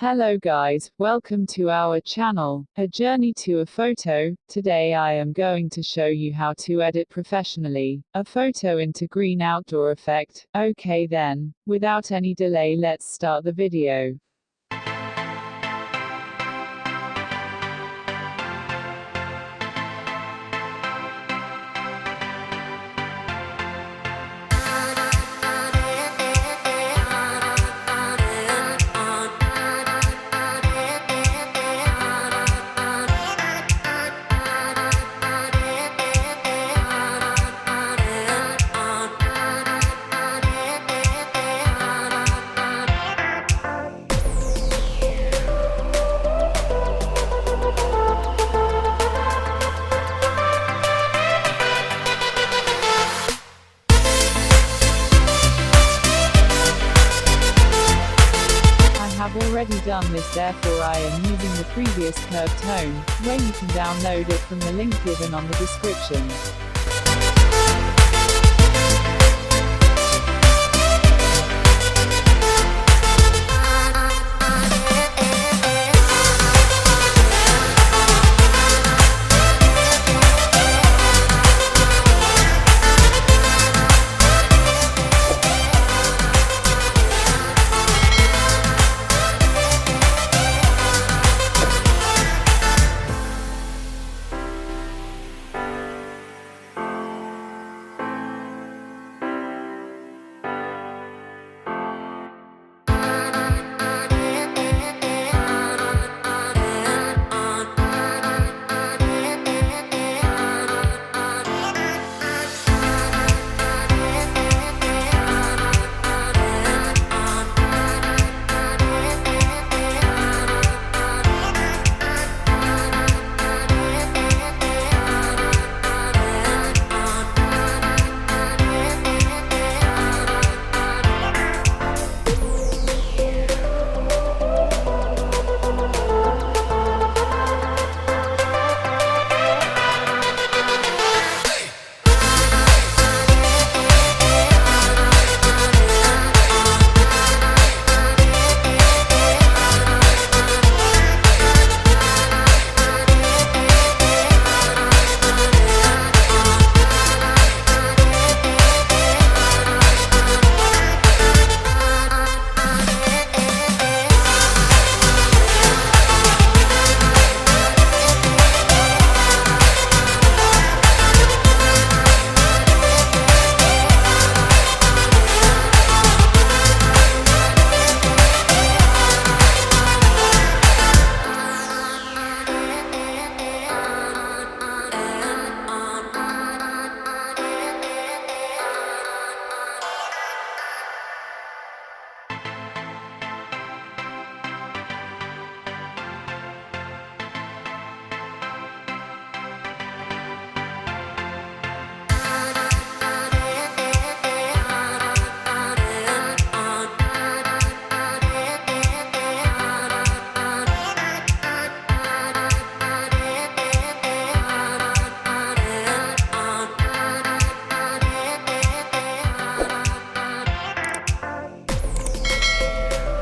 Hello guys, welcome to our channel, A Journey to a Photo. Today I am going to show you how to edit professionally a photo into green outdoor effect. Okay then, without any delay let's start the video. I have already done this, therefore I am using the previous curve tone, where you can download it from the link given on the description.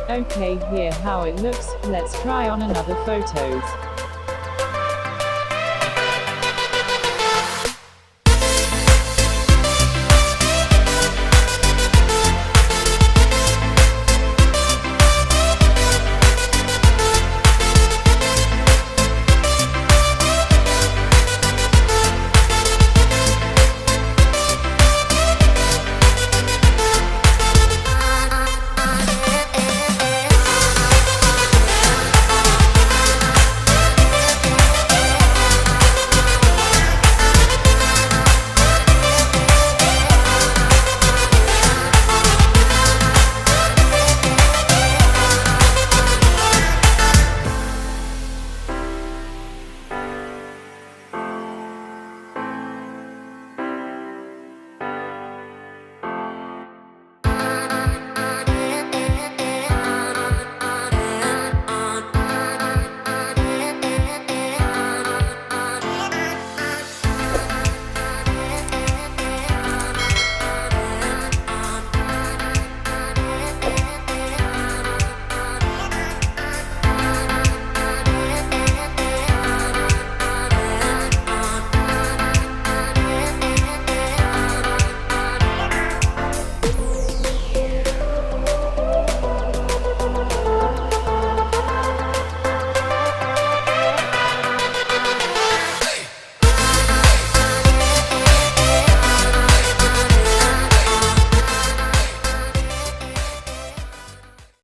Okay, here how it looks. Let's try on another photos.